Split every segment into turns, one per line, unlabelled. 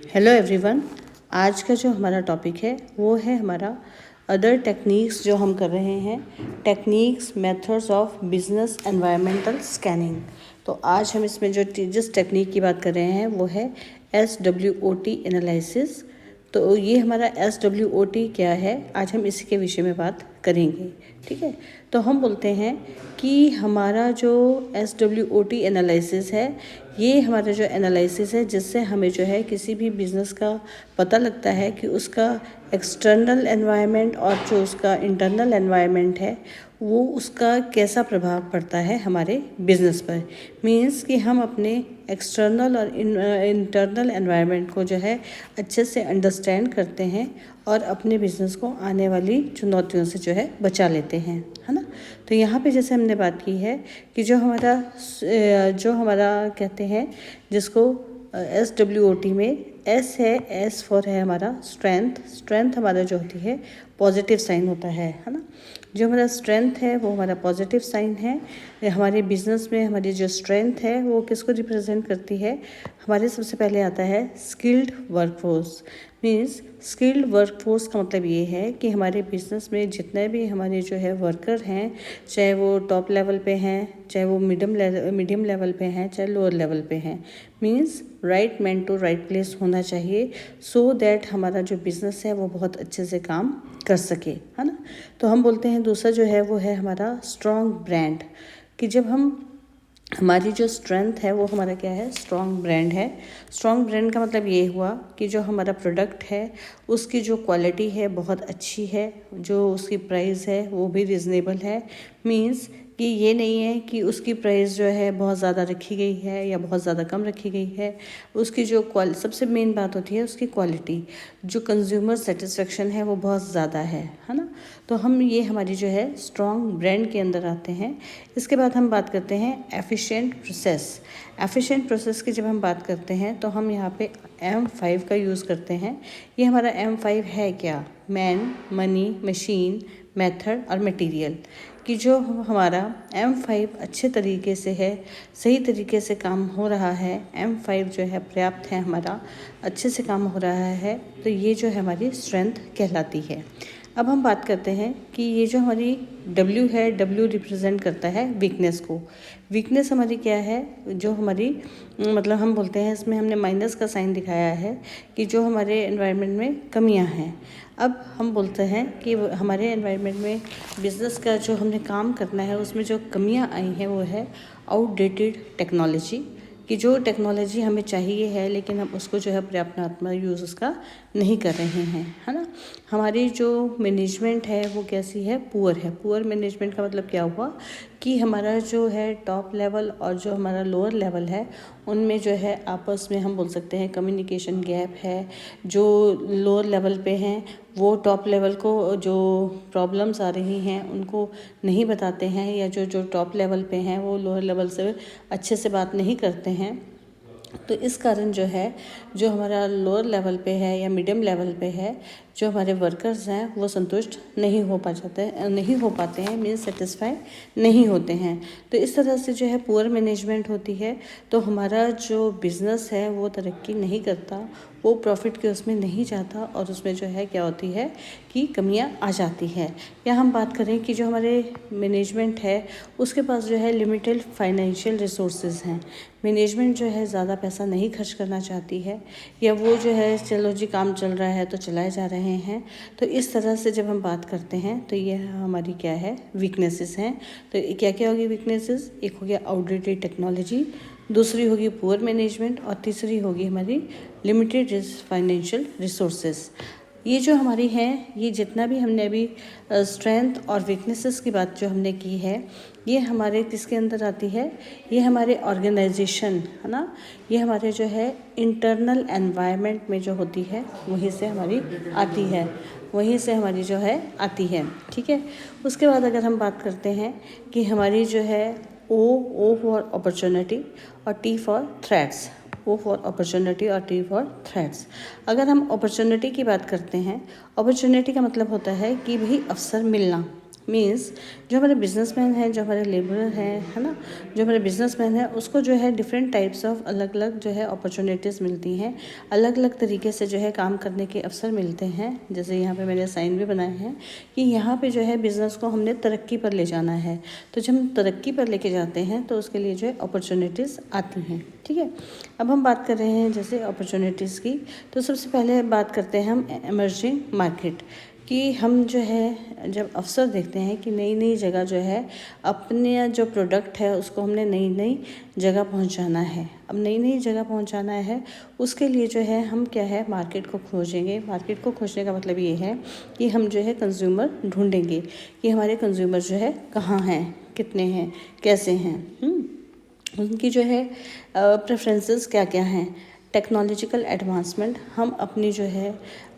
Hello everyone. आज का जो हमारा टॉपिक है वो है हमारा अदर टेक्निक्स जो हम कर रहे हैं, techniques methods of business environmental scanning. तो आज हम इसमें जिस टेक्निक की बात कर रहे हैं वो है SWOT एनालिसिस। तो ये हमारा SWOT क्या है, आज हम इसी के विषय में बात करेंगे। ठीक है, तो हम बोलते हैं कि हमारा जो SWOT एनालिसिस है, ये हमारा जो एनालिसिस है जिससे हमें जो है किसी भी बिज़नेस का पता लगता है कि उसका एक्सटर्नल एनवायरनमेंट और जो उसका इंटरनल एनवायरनमेंट है वो उसका कैसा प्रभाव पड़ता है हमारे बिज़नेस पर। मीन्स कि हम अपने एक्सटर्नल और इंटरनल एनवायरनमेंट को जो है अच्छे से अंडरस्टैंड करते हैं और अपने बिज़नेस को आने वाली चुनौतियों से जो है बचा लेते हैं, है ना। तो यहाँ पे जैसे हमने बात की है कि जो हमारा कहते हैं जिसको SWOT में S है, S फॉर है हमारा स्ट्रेंथ हमारा जो होती है पॉजिटिव साइन होता है ना। जो हमारा स्ट्रेंथ है वो हमारा पॉजिटिव साइन है। हमारे बिजनेस में हमारी जो स्ट्रेंथ है वो किसको रिप्रेजेंट करती है, हमारे सबसे पहले आता है skilled workforce. Means skilled workforce का मतलब ये है कि हमारे बिजनेस में जितने भी हमारे जो है वर्कर हैं, चाहे वो टॉप लेवल पे हैं, चाहे वो मीडियम लेवल पे हैं, चाहे लोअर लेवल पे हैं, means right man to right place होना चाहिए सो दैट हमारा जो बिज़नेस है वो बहुत अच्छे से काम कर सके, है ना। तो हम बोलते हैं दूसरा जो है वो है हमारा स्ट्रॉन्ग ब्रांड, कि जब हमारी जो स्ट्रेंथ है वो हमारा क्या है, स्ट्रॉन्ग ब्रांड है। स्ट्रॉन्ग ब्रांड का मतलब ये हुआ कि जो हमारा प्रोडक्ट है उसकी जो क्वालिटी है बहुत अच्छी है, जो उसकी प्राइस है वो भी रिजनेबल है। मीन्स कि ये नहीं है कि उसकी प्राइस जो है बहुत ज़्यादा रखी गई है या बहुत ज़्यादा कम रखी गई है। उसकी जो सबसे मेन बात होती है उसकी क्वालिटी, जो कंज्यूमर सेटिस्फेक्शन है वो बहुत ज़्यादा है ना। तो हम ये हमारी जो है स्ट्रॉन्ग ब्रांड के अंदर आते हैं। इसके बाद हम बात करते हैं एफिशिएंट प्रोसेस की। जब हम बात करते हैं तो हम यहाँ पे M5 का यूज़ करते हैं। ये हमारा M5 है क्या, मैन, मनी, मशीन, मेथड और मटेरियल। कि जो हमारा M5 अच्छे तरीके से है, सही तरीके से काम हो रहा है, M5 जो है पर्याप्त है, हमारा अच्छे से काम हो रहा है, तो ये जो है हमारी स्ट्रेंथ कहलाती है। अब हम बात करते हैं कि ये जो हमारी W है, W रिप्रेजेंट करता है वीकनेस को। वीकनेस हमारी क्या है, जो हमारी मतलब हम बोलते हैं इसमें हमने माइनस का साइन दिखाया है कि जो हमारे एनवायरनमेंट में कमियां हैं। अब हम बोलते हैं कि हमारे एनवायरनमेंट में बिज़नेस का जो हमने काम करना है उसमें जो कमियां आई हैं वो है आउटडेटेड टेक्नोलॉजी, कि जो टेक्नोलॉजी हमें चाहिए है लेकिन हम उसको जो है पर्याप्त मात्रा में यूज़ उसका नहीं कर रहे हैं, है ना। हमारी जो मैनेजमेंट है वो कैसी है, पुअर है। पुअर मैनेजमेंट का मतलब क्या हुआ कि हमारा जो है टॉप लेवल और जो हमारा लोअर लेवल है उनमें जो है आपस में हम बोल सकते हैं कम्युनिकेशन गैप है। जो लोअर लेवल पे हैं वो टॉप लेवल को जो प्रॉब्लम्स आ रही हैं उनको नहीं बताते हैं, या जो टॉप लेवल पे हैं वो लोअर लेवल से अच्छे से बात नहीं करते हैं। तो इस कारण जो है जो हमारा लोअर लेवल पे है या मीडियम लेवल पे है, जो हमारे वर्कर्स हैं वो संतुष्ट नहीं हो पाते हैं, मीन्स सेटिस्फाई नहीं होते हैं। तो इस तरह से जो है पुअर मैनेजमेंट होती है, तो हमारा जो बिज़नेस है वो तरक्की नहीं करता, वो प्रॉफिट के उसमें नहीं जाता और उसमें जो है क्या होती है कि कमियां आ जाती है। या हम बात करें कि जो हमारे मैनेजमेंट है उसके पास जो है लिमिटेड फाइनेंशियल रिसोर्सेज हैं। मैनेजमेंट जो है ज़्यादा पैसा नहीं खर्च करना चाहती है, या वो जो है चलो जी काम चल रहा है तो चलाए जा रहे हैं। तो इस तरह से जब हम बात करते हैं तो ये हमारी क्या है, वीकनेसेस हैं। तो क्या क्या होगी वीकनेसेस, एक हो गया आउटडेटेड टेक्नोलॉजी, दूसरी होगी पुअर मैनेजमेंट और तीसरी होगी हमारी लिमिटेड फाइनेंशियल रिसोर्सेज। ये जो हमारी हैं, ये जितना भी हमने अभी स्ट्रेंथ और वीकनेसेस की बात जो हमने की है, ये हमारे किसके अंदर आती है, ये हमारे ऑर्गेनाइजेशन, है ना। ये हमारे जो है इंटरनल एनवायरनमेंट में जो होती है वहीं से हमारी आती है, ठीक है। उसके बाद अगर हम बात करते हैं कि हमारी जो है O फॉर अपॉर्चुनिटी और T for threats, O for opportunity और T फॉर थ्रेट्स। अगर हम अपॉर्चुनिटी की बात करते हैं, अपॉर्चुनिटी का मतलब होता है कि भाई अवसर मिलना, मीन्स जो हमारे बिजनेसमैन हैं, जो हमारे लेबरर हैं, है ना, जो हमारे बिजनेसमैन है उसको जो है डिफरेंट टाइप्स ऑफ अलग अलग जो है अपॉर्चुनिटीज़ मिलती हैं, अलग अलग तरीके से जो है काम करने के अवसर मिलते हैं। जैसे यहाँ पे मैंने साइन भी बनाए हैं कि यहाँ पे जो है बिज़नेस को हमने तरक्की पर ले जाना है, तो जब हम तरक्की पर लेके जाते हैं तो उसके लिए जो है अपॉर्चुनिटीज़ आती हैं। ठीक है, अब हम बात कर रहे हैं जैसे अपॉर्चुनिटीज़ की, तो सबसे पहले बात करते हैं हम इमर्जिंग मार्केट कि हम जो है जब अवसर देखते हैं कि नई नई जगह जो है अपने जो प्रोडक्ट है उसको हमने नई नई जगह पहुंचाना है। अब नई नई जगह पहुंचाना है, उसके लिए जो है हम क्या है मार्केट को खोजेंगे। मार्केट को खोजने का मतलब ये है कि हम जो है कंज्यूमर ढूंढेंगे कि हमारे कंज्यूमर जो है कहाँ हैं, कितने हैं, कैसे हैं, उनकी जो है प्रेफरेंसेस क्या क्या हैं। टेक्नोलॉजिकल एडवांसमेंट, हम अपनी जो है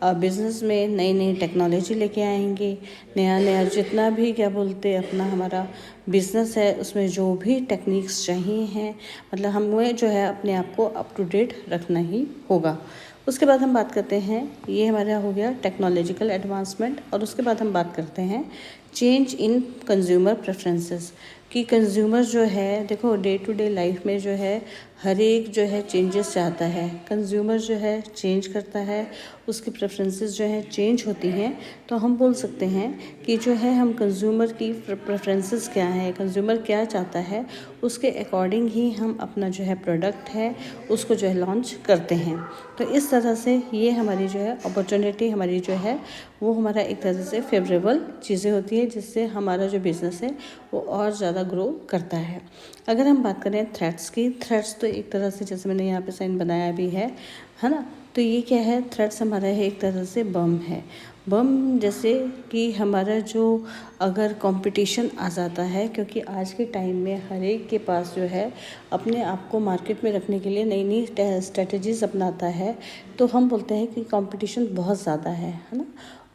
बिज़नेस में नई नई टेक्नोलॉजी लेके आएंगे। नया नया जितना भी क्या बोलते अपना हमारा बिज़नेस है उसमें जो भी टेक्निक्स चाहिए हैं, मतलब हमें जो है अपने आप को अप टू डेट रखना ही होगा। उसके बाद हम बात करते हैं, ये हमारा हो गया टेक्नोलॉजिकल एडवांसमेंट, और उसके बाद हम बात करते हैं चेंज इन कंज्यूमर प्रेफरेंसेस कि कंज्यूमर जो है देखो डे टू डे लाइफ में जो है हर एक जो है चेंजेस चाहता है। कंज्यूमर जो है चेंज करता है, उसकी प्रेफरेंसेस जो है चेंज होती हैं। तो हम बोल सकते हैं कि जो है हम कंज्यूमर की प्रेफरेंसेस क्या है, कंज्यूमर क्या चाहता है, उसके अकॉर्डिंग ही हम अपना जो है प्रोडक्ट है उसको जो है लॉन्च करते हैं। तो इस तरह से ये हमारी जो है अपॉर्चुनिटी हमारी जो है वो हमारा एक तरह से फेवरेबल चीज़ें होती है, जिससे हमारा जो बिज़नेस है वो और ज़्यादा ग्रो करता है। अगर हम बात करें थ्रेट्स की, थ्रेट्स तो एक तरह से जैसे मैंने यहाँ पे साइन बनाया भी है ना, तो ये क्या है, थ्रेट्स हमारा है एक तरह से बम है। बम जैसे कि हमारा जो अगर कंपटीशन आ जाता है, क्योंकि आज के टाइम में हर एक के पास जो है अपने आप को मार्केट में रखने के लिए नई नई स्ट्रेटजीज अपनाता है, तो हम बोलते हैं कि कंपटीशन बहुत ज़्यादा है ना।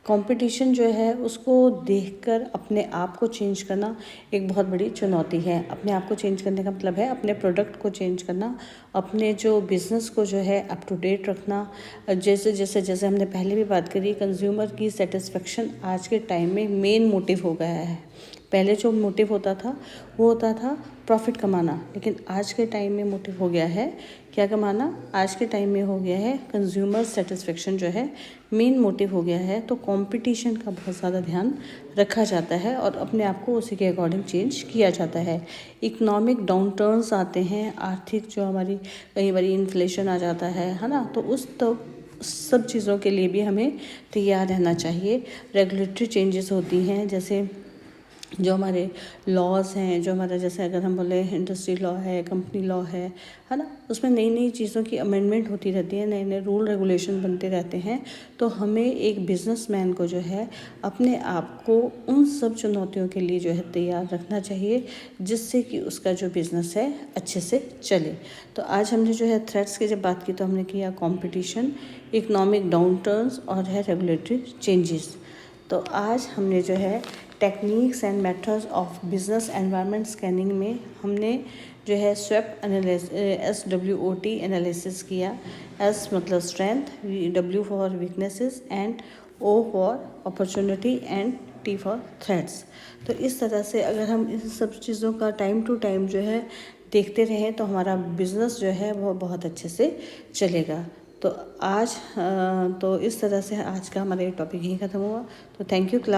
कंपटीशन जो है उसको देखकर अपने आप को चेंज करना एक बहुत बड़ी चुनौती है। अपने आप को चेंज करने का मतलब है अपने प्रोडक्ट को चेंज करना, अपने जो बिज़नेस को जो है अप टू डेट रखना। जैसे जैसे जैसे हमने पहले भी बात करी, कंज्यूमर की सेटिस्फेक्शन आज के टाइम में मेन मोटिव हो गया है। पहले जो मोटिव होता था वो होता था प्रॉफिट कमाना, लेकिन आज के टाइम में मोटिव हो गया है क्या कमाना, आज के टाइम में हो गया है कंज्यूमर सेटिस्फेक्शन जो है मेन मोटिव हो गया है। तो कंपटीशन का बहुत ज़्यादा ध्यान रखा जाता है और अपने आप को उसी के अकॉर्डिंग चेंज किया जाता है। इकोनॉमिक डाउन टर्न्स आते हैं, आर्थिक जो हमारी कई बार इन्फ्लेशन आ जाता है ना, तो उस सब चीज़ों के लिए भी हमें तैयार रहना चाहिए। रेगुलेटरी चेंजेस होती हैं, जैसे जो हमारे लॉज हैं, जो हमारा जैसे अगर हम बोले इंडस्ट्री लॉ है, कंपनी लॉ है ना, उसमें नई नई चीज़ों की अमेंडमेंट होती रहती है, नए नए रूल रेगुलेशन बनते रहते हैं। तो हमें एक बिजनेसमैन को जो है अपने आप को उन सब चुनौतियों के लिए जो है तैयार रखना चाहिए, जिससे कि उसका जो बिज़नेस है अच्छे से चले। तो आज हमने जो है थ्रेट्स की जब बात की तो हमने किया कंपटीशन, इकोनॉमिक डाउन टर्न्स और है रेगुलेटरी चेंजेस। तो आज हमने जो है techniques and methods of business environment scanning में हमने जो है SWOT SWOT एनालिसिस किया। एस मतलब strength, W for weaknesses and O for opportunity and T for threats. तो इस तरह से अगर हम इन सब चीज़ों का टाइम टू टाइम जो है देखते रहें तो हमारा बिज़नेस जो है वो बहुत अच्छे से चलेगा। तो आज तो इस तरह से आज का हमारा ये टॉपिक यहीं ख़त्म हुआ। तो थैंक यू क्लास।